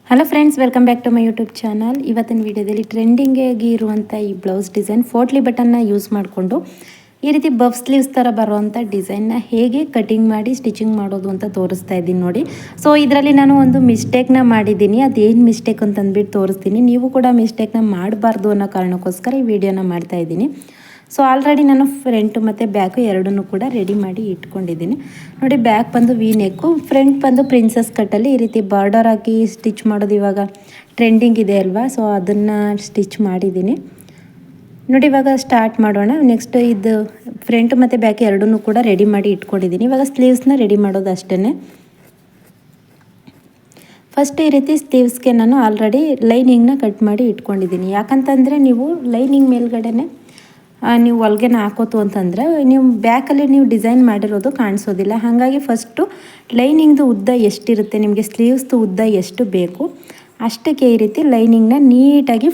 Hello friends, welcome back to my YouTube channel. ಇವತ್ತಿನ ವಿಡಿಯೋದಲ್ಲಿ ಟ್ರೆಂಡಿಂಗಾಗಿ ಇರುವಂಥ ಈ ಬ್ಲೌಸ್ ಡಿಸೈನ್ ಫೋಟ್ಲಿ ಬಟನ್ನ ಯೂಸ್ ಮಾಡಿಕೊಂಡು ಈ ರೀತಿ ಬಫ್ ಸ್ಲೀವ್ಸ್ ಥರ ಬರುವಂಥ ಡಿಸೈನ್ನ ಹೇಗೆ ಕಟಿಂಗ್ ಮಾಡಿ ಸ್ಟಿಚಿಂಗ್ ಮಾಡೋದು ಅಂತ ತೋರಿಸ್ತಾ ಇದ್ದೀನಿ ನೋಡಿ. ಸೊ ಇದರಲ್ಲಿ ನಾನು ಒಂದು ಮಿಸ್ಟೇಕ್ನ ಮಾಡಿದ್ದೀನಿ. ಅದೇನು ಮಿಸ್ಟೇಕ್ ಅಂತಂದ್ಬಿಟ್ಟು ತೋರಿಸ್ತೀನಿ. ನೀವು ಕೂಡ ಮಿಸ್ಟೇಕ್ನ ಮಾಡಬಾರ್ದು ಅನ್ನೋ ಕಾರಣಕ್ಕೋಸ್ಕರ ಈ ವಿಡಿಯೋನ ಮಾಡ್ತಾ ಇದ್ದೀನಿ. ಸೊ ಆಲ್ರೆಡಿ ನಾನು ಫ್ರಂಟು ಮತ್ತು ಬ್ಯಾಕು ಎರಡನ್ನೂ ಕೂಡ ರೆಡಿ ಮಾಡಿ ಇಟ್ಕೊಂಡಿದ್ದೀನಿ ನೋಡಿ. ಬ್ಯಾಕ್ ಬಂದು ವಿ ನೆಕ್ಕು, ಫ್ರಂಟ್ ಬಂದು ಪ್ರಿನ್ಸಸ್ ಕಟ್ಟಲ್ಲಿ ಈ ರೀತಿ ಬಾರ್ಡರ್ ಹಾಕಿ ಸ್ಟಿಚ್ ಮಾಡೋದು ಇವಾಗ ಟ್ರೆಂಡಿಂಗ್ ಇದೆ ಅಲ್ವಾ. ಸೊ ಅದನ್ನು ಸ್ಟಿಚ್ ಮಾಡಿದ್ದೀನಿ ನೋಡಿ. ಇವಾಗ ಸ್ಟಾರ್ಟ್ ಮಾಡೋಣ. ನೆಕ್ಸ್ಟ್ ಇದು ಫ್ರಂಟ್ ಮತ್ತು ಬ್ಯಾಕ್ ಎರಡನ್ನೂ ಕೂಡ ರೆಡಿ ಮಾಡಿ ಇಟ್ಕೊಂಡಿದ್ದೀನಿ. ಇವಾಗ ಸ್ಲೀವ್ಸ್ನ ರೆಡಿ ಮಾಡೋದು ಅಷ್ಟೇ. ಫಸ್ಟ್ ಈ ರೀತಿ ಸ್ಲೀವ್ಸ್ಗೆ ನಾನು ಆಲ್ರೆಡಿ ಲೈನಿಂಗ್ನ ಕಟ್ ಮಾಡಿ ಇಟ್ಕೊಂಡಿದ್ದೀನಿ. ಯಾಕಂತಂದರೆ ನೀವು ಲೈನಿಂಗ್ ಮೇಲ್ಗಡೆನೆ ನೀವು ಹೊಲ್ಗೆನ ಹಾಕೋತು ಅಂತಂದರೆ ನೀವು ಬ್ಯಾಕಲ್ಲಿ ನೀವು ಡಿಸೈನ್ ಮಾಡಿರೋದು ಕಾಣಿಸೋದಿಲ್ಲ. ಹಾಗಾಗಿ ಫಸ್ಟು ಲೈನಿಂಗ್ದು ಉದ್ದ ಎಷ್ಟಿರುತ್ತೆ, ನಿಮಗೆ ಸ್ಲೀವ್ಸ್ದು ಉದ್ದ ಎಷ್ಟು ಬೇಕು ಅಷ್ಟಕ್ಕೆ ಈ ರೀತಿ ಲೈನಿಂಗ್ನ ನೀಟಾಗಿ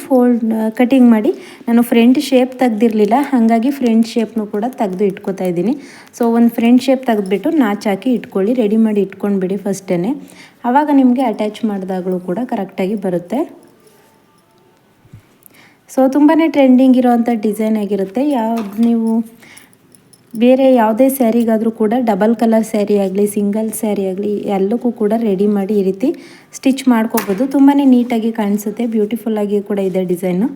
ಕಟಿಂಗ್ ಮಾಡಿ, ನಾನು ಫ್ರಂಟ್ ಶೇಪ್ ತೆಗ್ದಿರಲಿಲ್ಲ, ಹಾಗಾಗಿ ಫ್ರಂಟ್ ಶೇಪ್ನು ಕೂಡ ತೆಗೆದು ಇಟ್ಕೋತಾ ಇದ್ದೀನಿ. ಸೊ ಒಂದು ಫ್ರಂಟ್ ಶೇಪ್ ತೆಗೆದುಬಿಟ್ಟು ನಾಚ್ ಹಾಕಿ ಇಟ್ಕೊಳ್ಳಿ, ರೆಡಿ ಮಾಡಿ ಇಟ್ಕೊಂಡ್ಬಿಡಿ ಫಸ್ಟೇ. ಆವಾಗ ನಿಮಗೆ ಅಟ್ಯಾಚ್ ಮಾಡಿದಾಗಲೂ ಕೂಡ ಕರೆಕ್ಟಾಗಿ ಬರುತ್ತೆ. ಸೊ ತುಂಬಾ ಟ್ರೆಂಡಿಂಗ್ ಇರೋವಂಥ ಡಿಸೈನ್ ಆಗಿರುತ್ತೆ. ನೀವು ಬೇರೆ ಯಾವುದೇ ಸ್ಯಾರಿಗಾದರೂ ಕೂಡ ಡಬಲ್ ಕಲರ್ ಸ್ಯಾರಿ ಆಗಲಿ ಸಿಂಗಲ್ ಸ್ಯಾರಿ ಆಗಲಿ ಎಲ್ಲಕ್ಕೂ ಕೂಡ ರೆಡಿ ಮಾಡಿ ಈ ರೀತಿ ಸ್ಟಿಚ್ ಮಾಡ್ಕೋಬೋದು. ತುಂಬಾ ನೀಟಾಗಿ ಕಾಣಿಸುತ್ತೆ, ಬ್ಯೂಟಿಫುಲ್ಲಾಗಿ ಕೂಡ ಇದೆ ಡಿಸೈನು.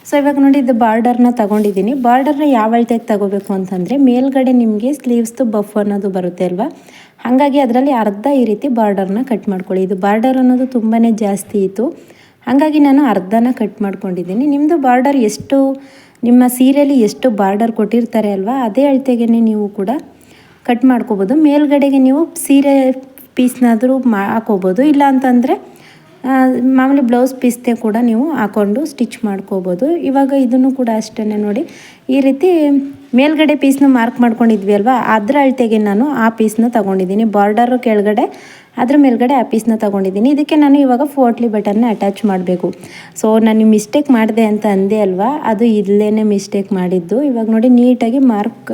ಸೊ ಇವಾಗ ನೋಡಿ, ಇದು ಬಾರ್ಡರ್ನ ತೊಗೊಂಡಿದ್ದೀನಿ. ಬಾರ್ಡರ್ನ ಯಾವ ಅಳತೆಗೆ ತಗೋಬೇಕು ಅಂತಂದರೆ ಮೇಲ್ಗಡೆ ನಿಮಗೆ ಸ್ಲೀವ್ಸ್ದು ಬಫ್ ಅನ್ನೋದು ಬರುತ್ತೆ ಅಲ್ವಾ, ಹಾಗಾಗಿ ಅದರಲ್ಲಿ ಅರ್ಧ ಈ ರೀತಿ ಬಾರ್ಡರ್ನ ಕಟ್ ಮಾಡ್ಕೊಳ್ಳಿ. ಇದು ಬಾರ್ಡರ್ ಅನ್ನೋದು ತುಂಬಾ ಜಾಸ್ತಿ ಇತ್ತು, ಹಾಗಾಗಿ ನಾನು ಅರ್ಧನ ಕಟ್ ಮಾಡ್ಕೊಂಡಿದ್ದೀನಿ. ನಿಮ್ಮದು ಬಾರ್ಡರ್ ಎಷ್ಟು, ನಿಮ್ಮ ಸೀರೆಯಲ್ಲಿ ಎಷ್ಟು ಬಾರ್ಡರ್ ಕೊಟ್ಟಿರ್ತಾರೆ ಅಲ್ವಾ, ಅದೇ ಅಳತೆಗೆ ನೀವು ಕೂಡ ಕಟ್ ಮಾಡ್ಕೋಬೋದು. ಮೇಲ್ಗಡೆಗೆ ನೀವು ಸೀರೆ ಪೀಸ್ನಾದರೂ ಹಾಕೋಬೋದು, ಇಲ್ಲ ಅಂತಂದರೆ ಮಾಮೂಲಿ ಬ್ಲೌಸ್ ಪೀಸ್ತೆ ಕೂಡ ನೀವು ಹಾಕ್ಕೊಂಡು ಸ್ಟಿಚ್ ಮಾಡ್ಕೋಬೋದು. ಇವಾಗ ಇದನ್ನು ಕೂಡ ಅಷ್ಟೇ ನೋಡಿ, ಈ ರೀತಿ ಮೇಲ್ಗಡೆ ಪೀಸ್ನ ಮಾರ್ಕ್ ಮಾಡ್ಕೊಂಡಿದ್ವಿ ಅಲ್ವಾ, ಅದರ ಅಳತೆಗೆ ನಾನು ಆ ಪೀಸ್ನ ತೊಗೊಂಡಿದ್ದೀನಿ. ಬಾರ್ಡರು ಕೆಳಗಡೆ, ಅದ್ರ ಮೇಲ್ಗಡೆ ಆ ಪೀಸ್ನ ತೊಗೊಂಡಿದ್ದೀನಿ. ಇದಕ್ಕೆ ನಾನು ಇವಾಗ ಫೋಟ್ಲಿ ಬಟನ್ನ ಅಟ್ಯಾಚ್ ಮಾಡಬೇಕು. ಸೊ ನಾನು ಮಿಸ್ಟೇಕ್ ಮಾಡಿದೆ ಅಂತ ಅಂದೆ ಅಲ್ವಾ, ಅದು ಇಲ್ಲೇ ಮಿಸ್ಟೇಕ್ ಮಾಡಿದ್ದು. ಇವಾಗ ನೋಡಿ ನೀಟಾಗಿ ಮಾರ್ಕ್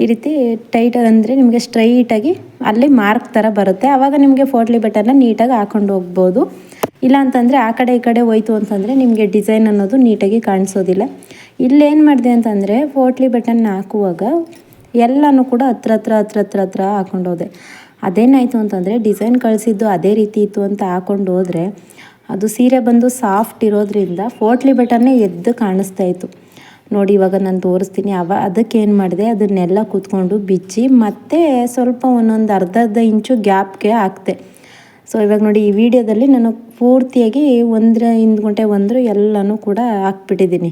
ಈ ರೀತಿ ಟೈಟ್ ಅಂದರೆ ನಿಮಗೆ ಸ್ಟ್ರೈಟಾಗಿ ಅಲ್ಲಿ ಮಾರ್ಕ್ ಥರ ಬರುತ್ತೆ. ಆವಾಗ ನಿಮಗೆ ಫೋಟ್ಲಿ ಬಟನ್ನ ನೀಟಾಗಿ ಹಾಕೊಂಡು ಹೋಗ್ಬೋದು. ಇಲ್ಲ ಅಂತಂದರೆ ಆ ಕಡೆ ಈ ಕಡೆ ಹೋಯ್ತು ಅಂತಂದರೆ ನಿಮಗೆ ಡಿಸೈನ್ ಅನ್ನೋದು ನೀಟಾಗಿ ಕಾಣಿಸೋದಿಲ್ಲ. ಇಲ್ಲೇನು ಮಾಡಿದೆ ಅಂತಂದರೆ ಫೋಟ್ಲಿ ಬಟನ್ನ ಹಾಕುವಾಗ ಎಲ್ಲನೂ ಕೂಡ ಹತ್ರ ಹಾಕೊಂಡು ಹೋದೆ. ಅದೇನಾಯಿತು ಅಂತಂದರೆ ಡಿಸೈನ್ ಕಳಿಸಿದ್ದು ಅದೇ ರೀತಿ ಇತ್ತು ಅಂತ ಹಾಕೊಂಡು ಹೋದರೆ ಅದು ಸೀರೆ ಬಂದು ಸಾಫ್ಟ್ ಇರೋದ್ರಿಂದ ಫೋಟ್ಲಿ ಬಟನ್ನೇ ಎದ್ದು ಕಾಣಿಸ್ತಾಯಿತ್ತು ನೋಡಿ. ಇವಾಗ ನಾನು ತೋರಿಸ್ತೀನಿ. ಅದಕ್ಕೆ ಏನು ಮಾಡಿದೆ, ಅದನ್ನೆಲ್ಲ ಕೂತ್ಕೊಂಡು ಬಿಚ್ಚಿ ಮತ್ತೆ ಸ್ವಲ್ಪ ಒಂದೊಂದು ಅರ್ಧ ಇಂಚು ಗ್ಯಾಪ್ಗೆ ಹಾಕ್ತೆ. ಸೊ ಇವಾಗ ನೋಡಿ, ಈ ವಿಡಿಯೋದಲ್ಲಿ ನಾನು ಪೂರ್ತಿಯಾಗಿ ಒಂದ್ರ ಎಲ್ಲನೂ ಕೂಡ ಹಾಕ್ಬಿಟ್ಟಿದ್ದೀನಿ.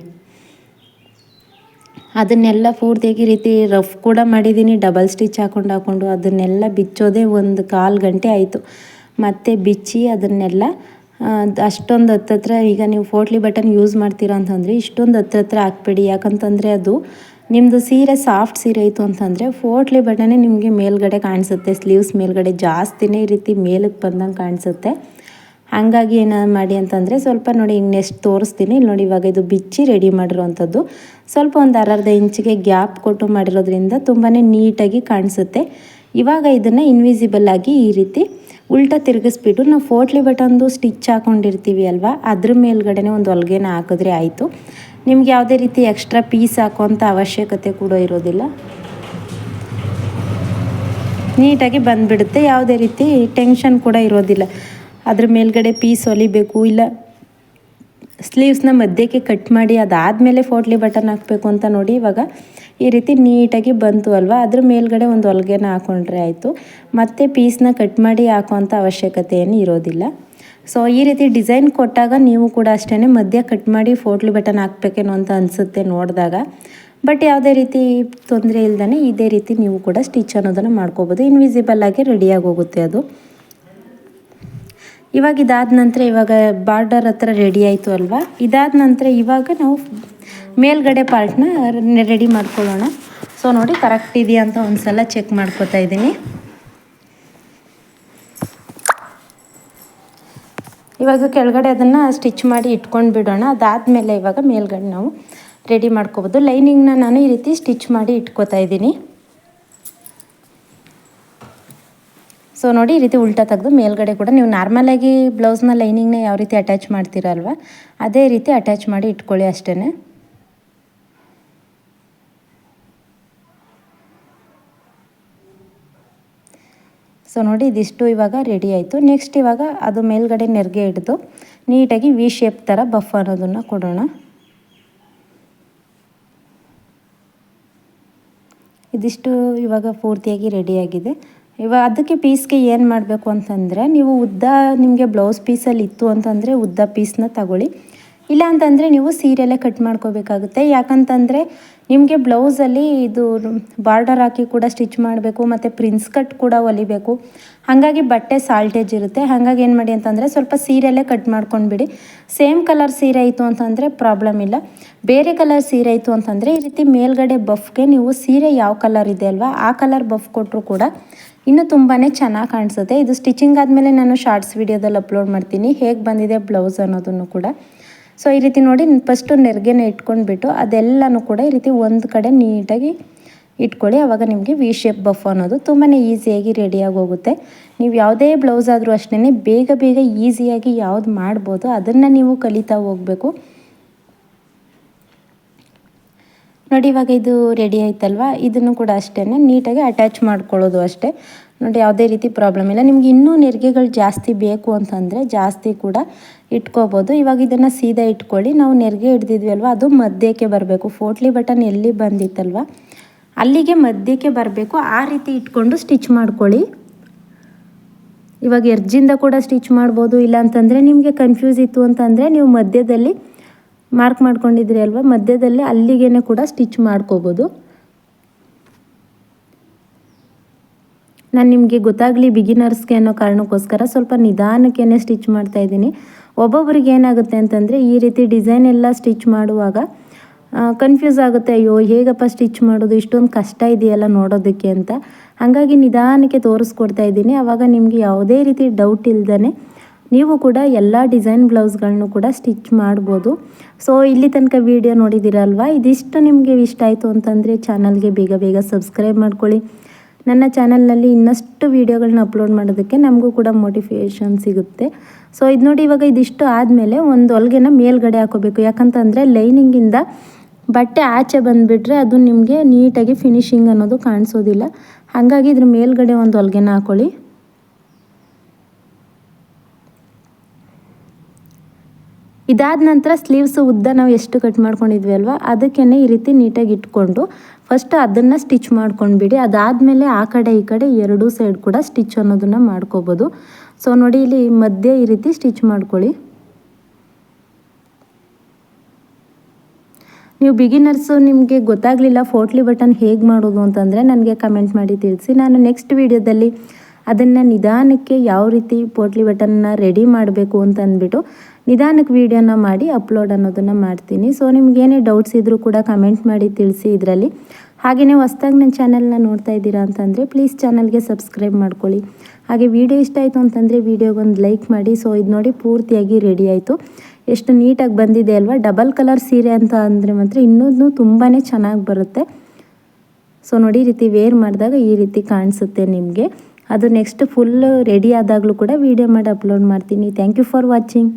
ಅದನ್ನೆಲ್ಲ ಪೂರ್ತಿಯಾಗಿ ಈ ರೀತಿ ರಫ್ ಕೂಡ ಮಾಡಿದ್ದೀನಿ, ಡಬಲ್ ಸ್ಟಿಚ್ ಹಾಕೊಂಡು ಅದನ್ನೆಲ್ಲ ಬಿಚ್ಚೋದೇ 1/4 ಗಂಟೆ ಆಯಿತು. ಮತ್ತು ಬಿಚ್ಚಿ ಅದನ್ನೆಲ್ಲ ಅಷ್ಟೊಂದು ಹತ್ತತ್ರ, ಈಗ ನೀವು ಫೋಟ್ಲಿ ಬಟನ್ ಯೂಸ್ ಮಾಡ್ತೀರಾ ಅಂತಂದರೆ ಇಷ್ಟೊಂದು ಹತ್ತತ್ರ ಹಾಕ್ಬೇಡಿ. ಯಾಕಂತಂದರೆ ಅದು ನಿಮ್ಮದು ಸೀರೆ ಸಾಫ್ಟ್ ಸೀರೆ ಇತ್ತು ಅಂತಂದರೆ ಫೋಟ್ಲಿ ಬಟನೇ ನಿಮಗೆ ಮೇಲ್ಗಡೆ ಕಾಣಿಸುತ್ತೆ, ಸ್ಲೀವ್ಸ್ ಮೇಲ್ಗಡೆ ಜಾಸ್ತಿನೇ ಈ ರೀತಿ ಮೇಲಕ್ಕೆ ಬಂದಂಗೆ ಕಾಣಿಸುತ್ತೆ. ಹಾಗಾಗಿ ಏನಾದ್ರು ಮಾಡಿ ಅಂತಂದರೆ ಸ್ವಲ್ಪ ನೋಡಿ, ನೆಕ್ಸ್ಟ್ ತೋರಿಸ್ತೀನಿ ನೋಡಿ. ಇವಾಗ ಇದು ಬಿಚ್ಚಿ ರೆಡಿ ಮಾಡಿರೋವಂಥದ್ದು, ಸ್ವಲ್ಪ ಒಂದು ಅರ್ಧ ಇಂಚಿಗೆ ಗ್ಯಾಪ್ ಕೊಟ್ಟು ಮಾಡಿರೋದ್ರಿಂದ ತುಂಬಾ ನೀಟಾಗಿ ಕಾಣಿಸುತ್ತೆ. ಇವಾಗ ಇದನ್ನು ಇನ್ವಿಸಿಬಲ್ ಆಗಿ ಈ ರೀತಿ ಉಲ್ಟಾ ತಿರುಗಿಸ್ಬಿಟ್ಟು ನಾವು ಫೋಟ್ಲಿ ಬಟನ್ದು ಸ್ಟಿಚ್ ಹಾಕ್ಕೊಂಡಿರ್ತೀವಿ ಅಲ್ವಾ, ಅದ್ರ ಮೇಲ್ಗಡೆ ಒಂದು ಹೊಲ್ಗೆನ ಹಾಕಿದ್ರೆ ಆಯಿತು. ನಿಮ್ಗೆ ಯಾವುದೇ ರೀತಿ ಎಕ್ಸ್ಟ್ರಾ ಪೀಸ್ ಹಾಕೋಂಥ ಅವಶ್ಯಕತೆ ಕೂಡ ಇರೋದಿಲ್ಲ, ನೀಟಾಗಿ ಬಂದುಬಿಡುತ್ತೆ. ಯಾವುದೇ ರೀತಿ ಟೆನ್ಷನ್ ಕೂಡ ಇರೋದಿಲ್ಲ. ಅದ್ರ ಮೇಲ್ಗಡೆ ಪೀಸ್ ಹೊಲಿಬೇಕು, ಇಲ್ಲ ಸ್ಲೀವ್ಸ್ನ ಮಧ್ಯಕ್ಕೆ ಕಟ್ ಮಾಡಿ ಅದಾದಮೇಲೆ ಫೋಟ್ಲಿ ಬಟನ್ ಹಾಕಬೇಕು ಅಂತ ನೋಡಿ. ಇವಾಗ ಈ ರೀತಿ ನೀಟಾಗಿ ಬಂತು ಅಲ್ವಾ, ಅದ್ರ ಮೇಲ್ಗಡೆ ಒಂದು ಹೊಲ್ಗೆನ ಹಾಕ್ಕೊಂಡ್ರೆ ಆಯಿತು. ಮತ್ತು ಪೀಸ್ನ ಕಟ್ ಮಾಡಿ ಹಾಕೋಂಥ ಅವಶ್ಯಕತೆ ಏನು ಇರೋದಿಲ್ಲ. ಸೊ ಈ ರೀತಿ ಡಿಸೈನ್ ಕೊಟ್ಟಾಗ ನೀವು ಕೂಡ ಅಷ್ಟೇ ಮಧ್ಯ ಕಟ್ ಮಾಡಿ ಫೋಟ್ಲಿ ಬಟನ್ ಹಾಕ್ಬೇಕೇನೋ ಅಂತ ಅನಿಸುತ್ತೆ ನೋಡಿದಾಗ. ಬಟ್ ಯಾವುದೇ ರೀತಿ ತೊಂದರೆ ಇಲ್ದೇ ಇದೇ ರೀತಿ ನೀವು ಕೂಡ ಸ್ಟಿಚ್ ಅನ್ನೋದನ್ನು ಮಾಡ್ಕೋಬೋದು. ಇನ್ವಿಸಿಬಲ್ ಆಗಿ ರೆಡಿಯಾಗಿ ಹೋಗುತ್ತೆ ಅದು. ಇವಾಗ ಇದಾದ ನಂತರ ಇವಾಗ ಬಾರ್ಡರ್ ಹತ್ರ ರೆಡಿ ಆಯಿತು ಅಲ್ವಾ. ಇದಾದ ನಂತರ ಇವಾಗ ನಾವು ಮೇಲ್ಗಡೆ ಪಾರ್ಟ್ನ ರೆಡಿ ಮಾಡ್ಕೊಳ್ಳೋಣ. ಸೊ ನೋಡಿ, ಕರೆಕ್ಟ್ ಇದೆಯಾ ಅಂತ ಒಂದು ಸಲ ಚೆಕ್ ಮಾಡ್ಕೋತಾ ಇದ್ದೀನಿ. ಇವಾಗ ಕೆಳಗಡೆ ಅದನ್ನು ಸ್ಟಿಚ್ ಮಾಡಿ ಇಟ್ಕೊಂಡು ಬಿಡೋಣ. ಅದಾದಮೇಲೆ ಇವಾಗ ಮೇಲ್ಗಡೆ ನಾವು ರೆಡಿ ಮಾಡ್ಕೋಬೋದು. ಲೈನಿಂಗ್ನ ನಾನು ಈ ರೀತಿ ಸ್ಟಿಚ್ ಮಾಡಿ ಇಟ್ಕೋತಾ ಇದ್ದೀನಿ. ಸೊ ಸೊ ನೋಡಿ ಈ ರೀತಿ ಉಲ್ಟಾ ತೆಗೆದು ಮೇಲ್ಗಡೆ ಕೂಡ ನೀವು ನಾರ್ಮಲಾಗಿ ಬ್ಲೌಸ್ನ ಲೈನಿಂಗ್ನ ಯಾವ ರೀತಿ ಅಟ್ಯಾಚ್ ಮಾಡ್ತೀರಲ್ವ ಅದೇ ರೀತಿ ಅಟ್ಯಾಚ್ ಮಾಡಿ ಇಟ್ಕೊಳ್ಳಿ ಅಷ್ಟೇ. ಸೊ ನೋಡಿ ಇದಿಷ್ಟು ಇವಾಗ ರೆಡಿ ಆಯಿತು. ನೆಕ್ಸ್ಟ್ ಇವಾಗ ಅದು ಮೇಲ್ಗಡೆ ನೆರಿಗೆ ಹಿಡಿದು ನೀಟಾಗಿ ವಿ ಶೇಪ್ ಥರ ಬಫ್ ಅನ್ನೋದನ್ನು ಕೊಡೋಣ. ಇದಿಷ್ಟು ಇವಾಗ ಪೂರ್ತಿಯಾಗಿ ರೆಡಿಯಾಗಿದೆ. ಇವಾಗ ಅದಕ್ಕೆ ಪೀಸ್ಗೆ ಏನು ಮಾಡಬೇಕು ಅಂತಂದರೆ, ನೀವು ಉದ್ದ ನಿಮಗೆ ಬ್ಲೌಸ್ ಪೀಸಲ್ಲಿ ಇತ್ತು ಅಂತಂದರೆ ಉದ್ದ ಪೀಸ್ನ ತಗೊಳ್ಳಿ. ಇಲ್ಲ ಅಂತಂದರೆ ನೀವು ಸೀರೆಯಲ್ಲೇ ಕಟ್ ಮಾಡ್ಕೋಬೇಕಾಗುತ್ತೆ. ಯಾಕಂತಂದರೆ ನಿಮಗೆ ಬ್ಲೌಸಲ್ಲಿ ಇದು ಬಾರ್ಡರ್ ಹಾಕಿ ಕೂಡ ಸ್ಟಿಚ್ ಮಾಡಬೇಕು ಮತ್ತು ಪ್ರಿನ್ಸ್ ಕಟ್ ಕೂಡ ಹೊಲಿಬೇಕು. ಹಾಗಾಗಿ ಬಟ್ಟೆ ಸಾಲ್ಟೇಜ್ ಇರುತ್ತೆ. ಹಾಗಾಗಿ ಏನು ಮಾಡಿ ಅಂತಂದರೆ ಸ್ವಲ್ಪ ಸೀರೆಯಲ್ಲೇ ಕಟ್ ಮಾಡ್ಕೊಂಡ್ಬಿಡಿ. ಸೇಮ್ ಕಲರ್ ಸೀರೆ ಇತ್ತು ಅಂತಂದರೆ ಪ್ರಾಬ್ಲಮ್ ಇಲ್ಲ. ಬೇರೆ ಕಲರ್ ಸೀರೆ ಇತ್ತು ಅಂತಂದರೆ ಈ ರೀತಿ ಮೇಲ್ಗಡೆ ಬಫ್ಗೆ ನೀವು ಸೀರೆ ಯಾವ ಕಲರ್ ಇದೆ ಅಲ್ವಾ ಆ ಕಲರ್ ಬಫ್ ಕೊಟ್ಟರು ಕೂಡ ಇನ್ನೂ ತುಂಬಾ ಚೆನ್ನಾಗಿ ಕಾಣಿಸುತ್ತೆ. ಇದು ಸ್ಟಿಚಿಂಗ್ ಆದಮೇಲೆ ನಾನು ಶಾರ್ಟ್ಸ್ ವಿಡಿಯೋದಲ್ಲಿ ಅಪ್ಲೋಡ್ ಮಾಡ್ತೀನಿ ಹೇಗೆ ಬಂದಿದೆ ಬ್ಲೌಸ್ ಅನ್ನೋದನ್ನು ಕೂಡ. ಸೊ ಈ ರೀತಿ ನೋಡಿ ಫಸ್ಟು ನೆರಿಗೆನ ಇಟ್ಕೊಂಡ್ಬಿಟ್ಟು ಅದೆಲ್ಲನೂ ಕೂಡ ಈ ರೀತಿ ಒಂದು ಕಡೆ ನೀಟಾಗಿ ಇಟ್ಕೊಳ್ಳಿ. ಆವಾಗ ನಿಮಗೆ ವಿ ಶೇಪ್ ಬಫ್ ಅನ್ನೋದು ತುಂಬಾ ಈಸಿಯಾಗಿ ರೆಡಿಯಾಗಿ ಹೋಗುತ್ತೆ. ನೀವು ಯಾವುದೇ ಬ್ಲೌಸ್ ಆದರೂ ಅಷ್ಟೇ ಬೇಗ ಬೇಗ ಈಸಿಯಾಗಿ ಯಾವ್ದು ಮಾಡ್ಬೋದು ಅದನ್ನು ನೀವು ಕಲಿತಾ ಹೋಗಬೇಕು. ನೋಡಿ ಇವಾಗ ಇದು ರೆಡಿ ಆಯ್ತಲ್ವ, ಇದನ್ನು ಕೂಡ ಅಷ್ಟೇ ನೀಟಾಗಿ ಅಟ್ಯಾಚ್ ಮಾಡ್ಕೊಳ್ಳೋದು ಅಷ್ಟೇ. ನೋಡಿ ಯಾವುದೇ ರೀತಿ ಪ್ರಾಬ್ಲಮ್ ಇಲ್ಲ. ನಿಮ್ಗೆ ಇನ್ನೂ ನೆರಿಗೆಗಳು ಜಾಸ್ತಿ ಬೇಕು ಅಂತಂದರೆ ಜಾಸ್ತಿ ಕೂಡ ಇಟ್ಕೋಬೋದು. ಇವಾಗ ಇದನ್ನು ಸೀದಾ ಇಟ್ಕೊಳ್ಳಿ. ನಾವು ನೆರಿಗೆ ಹಿಡ್ದಿದ್ವಿ ಅಲ್ವ ಅದು ಮಧ್ಯಕ್ಕೆ ಬರಬೇಕು. ಫೋಟ್ಲಿ ಬಟನ್ ಎಲ್ಲಿ ಬಂದಿತ್ತಲ್ವ ಅಲ್ಲಿಗೆ ಮಧ್ಯಕ್ಕೆ ಬರಬೇಕು. ಆ ರೀತಿ ಇಟ್ಕೊಂಡು ಸ್ಟಿಚ್ ಮಾಡ್ಕೊಳ್ಳಿ. ಇವಾಗ ಎರ್ಜಿಂದ ಕೂಡ ಸ್ಟಿಚ್ ಮಾಡ್ಬೋದು. ಇಲ್ಲ ಅಂತಂದರೆ ನಿಮಗೆ ಕನ್ಫ್ಯೂಸ್ ಇತ್ತು ಅಂತಂದರೆ ನೀವು ಮಧ್ಯದಲ್ಲಿ ಮಾರ್ಕ್ ಮಾಡ್ಕೊಂಡಿದ್ರಿ ಅಲ್ವ ಮಧ್ಯದಲ್ಲಿ ಅಲ್ಲಿಗೇನೆ ಕೂಡ ಸ್ಟಿಚ್ ಮಾಡ್ಕೋಬೋದು. ನಾನು ನಿಮಗೆ ಗೊತ್ತಾಗಲಿ ಬಿಗಿನರ್ಸ್ಗೆ ಅನ್ನೋ ಕಾರಣಕ್ಕೋಸ್ಕರ ಸ್ವಲ್ಪ ನಿಧಾನಕ್ಕೇ ಸ್ಟಿಚ್ ಮಾಡ್ತಾ ಇದ್ದೀನಿ. ಒಬ್ಬೊಬ್ರಿಗೆ ಏನಾಗುತ್ತೆ ಅಂತಂದರೆ ಈ ರೀತಿ ಡಿಸೈನ್ ಎಲ್ಲ ಸ್ಟಿಚ್ ಮಾಡುವಾಗ ಕನ್ಫ್ಯೂಸ್ ಆಗುತ್ತೆ, ಅಯ್ಯೋ ಹೇಗಪ್ಪ ಸ್ಟಿಚ್ ಮಾಡೋದು ಇಷ್ಟೊಂದು ಕಷ್ಟ ಇದೆಯಲ್ಲ ನೋಡೋದಕ್ಕೆ ಅಂತ. ಹಾಗಾಗಿ ನಿಧಾನಕ್ಕೆ ತೋರಿಸ್ಕೊಡ್ತಾ ಇದ್ದೀನಿ. ಆವಾಗ ನಿಮಗೆ ಯಾವುದೇ ರೀತಿ ಡೌಟ್ ಇಲ್ದೇ ನೀವು ಕೂಡ ಎಲ್ಲ ಡಿಸೈನ್ ಬ್ಲೌಸ್ಗಳನ್ನು ಕೂಡ ಸ್ಟಿಚ್ ಮಾಡ್ಬೋದು. ಸೊ ಇಲ್ಲಿ ತನಕ ವಿಡಿಯೋ ನೋಡಿದ್ದೀರಲ್ವ, ಇದಿಷ್ಟು ನಿಮಗೆ ಇಷ್ಟ ಆಯಿತು ಅಂತಂದರೆ ಚಾನಲ್ಗೆ ಬೇಗ ಬೇಗ ಸಬ್ಸ್ಕ್ರೈಬ್ ಮಾಡ್ಕೊಳ್ಳಿ. ನನ್ನ ಚಾನಲ್ನಲ್ಲಿ ಇನ್ನಷ್ಟು ವೀಡಿಯೋಗಳನ್ನ ಅಪ್ಲೋಡ್ ಮಾಡೋದಕ್ಕೆ ನಮಗೂ ಕೂಡ ಮೋಟಿವೇಶನ್ ಸಿಗುತ್ತೆ. ಸೊ ಇದು ನೋಡಿ ಇವಾಗ ಇದಿಷ್ಟು ಆದಮೇಲೆ ಒಂದು ಹೊಲಿಗೆನ ಮೇಲ್ಗಡೆ ಹಾಕೋಬೇಕು. ಯಾಕಂತಂದರೆ ಲೈನಿಂಗಿಂದ ಬಟ್ಟೆ ಆಚೆ ಬಂದುಬಿಟ್ರೆ ಅದು ನಿಮಗೆ ನೀಟಾಗಿ ಫಿನಿಶಿಂಗ್ ಅನ್ನೋದು ಕಾಣಿಸೋದಿಲ್ಲ. ಹಾಗಾಗಿ ಇದ್ರ ಮೇಲ್ಗಡೆ ಒಂದು ಹೊಲಿಗೆನ ಹಾಕೊಳ್ಳಿ. ಇದಾದ ನಂತರ ಸ್ಲೀವ್ಸ್ ಉದ್ದ ನಾವು ಎಷ್ಟು ಕಟ್ ಮಾಡ್ಕೊಂಡಿದ್ವಿ ಅಲ್ವಾ ಅದಕ್ಕೇ ಈ ರೀತಿ ನೀಟಾಗಿ ಇಟ್ಕೊಂಡು ಫಸ್ಟ್ ಅದನ್ನು ಸ್ಟಿಚ್ ಮಾಡ್ಕೊಂಡ್ಬಿಡಿ. ಅದಾದಮೇಲೆ ಆ ಕಡೆ ಈ ಕಡೆ ಎರಡೂ ಸೈಡ್ ಕೂಡ ಸ್ಟಿಚ್ ಅನ್ನೋದನ್ನು ಮಾಡ್ಕೋಬೋದು. ಸೊ ನೋಡಿ ಇಲ್ಲಿ ಮಧ್ಯೆ ಈ ರೀತಿ ಸ್ಟಿಚ್ ಮಾಡ್ಕೊಳ್ಳಿ. ನೀವು ಬಿಗಿನರ್ಸು ನಿಮಗೆ ಗೊತ್ತಾಗಲಿಲ್ಲ ಫೋಟ್ಲಿ ಬಟನ್ ಹೇಗೆ ಮಾಡೋದು ಅಂತಂದರೆ ನನಗೆ ಕಮೆಂಟ್ ಮಾಡಿ ತಿಳಿಸಿ. ನಾನು ನೆಕ್ಸ್ಟ್ ವೀಡಿಯೋದಲ್ಲಿ ಅದನ್ನು ನಿಧಾನಕ್ಕೆ ಯಾವ ರೀತಿ ಪೋಟ್ಲಿ ಬಟನ್ನ ರೆಡಿ ಮಾಡಬೇಕು ಅಂತ ಅಂದ್ಬಿಟ್ಟು ನಿಧಾನಕ್ಕೆ ವೀಡಿಯೋನ ಮಾಡಿ ಅಪ್ಲೋಡ್ ಅನ್ನೋದನ್ನು ಮಾಡ್ತೀನಿ. ಸೊ ನಿಮಗೇನೇ ಡೌಟ್ಸ್ ಇದ್ದರೂ ಕೂಡ ಕಮೆಂಟ್ ಮಾಡಿ ತಿಳಿಸಿ ಇದರಲ್ಲಿ. ಹಾಗೆಯೇ ಹೊಸ್ದಾಗಿ ನನ್ನ ಚಾನಲ್ನ ನೋಡ್ತಾ ಇದ್ದೀರಾ ಅಂತಂದರೆ ಪ್ಲೀಸ್ ಚಾನಲ್ಗೆ ಸಬ್ಸ್ಕ್ರೈಬ್ ಮಾಡ್ಕೊಳ್ಳಿ. ಹಾಗೆ ವಿಡಿಯೋ ಇಷ್ಟ ಆಯಿತು ಅಂತಂದರೆ ವಿಡಿಯೋಗೊಂದು ಲೈಕ್ ಮಾಡಿ. ಸೊ ಇದು ನೋಡಿ ಪೂರ್ತಿಯಾಗಿ ರೆಡಿ ಆಯಿತು. ಎಷ್ಟು ನೀಟಾಗಿ ಬಂದಿದೆ ಅಲ್ವಾ. ಡಬಲ್ ಕಲರ್ ಸೀರೆ ಅಂತ ಅಂದರೆ ಮಾತ್ರ ಇನ್ನೂ ತುಂಬಾ ಚೆನ್ನಾಗಿ ಬರುತ್ತೆ. ಸೊ ನೋಡಿ ಈ ರೀತಿ ವೇರ್ ಮಾಡಿದಾಗ ಈ ರೀತಿ ಕಾಣಿಸುತ್ತೆ ನಿಮಗೆ. ಅದು ನೆಕ್ಸ್ಟ್ ಫುಲ್ ರೆಡಿ ಆದಾಗಲೂ ಕೂಡ ವೀಡಿಯೋ ಮಾಡಿ ಅಪ್ಲೋಡ್ ಮಾಡ್ತೀನಿ. Thank you for watching.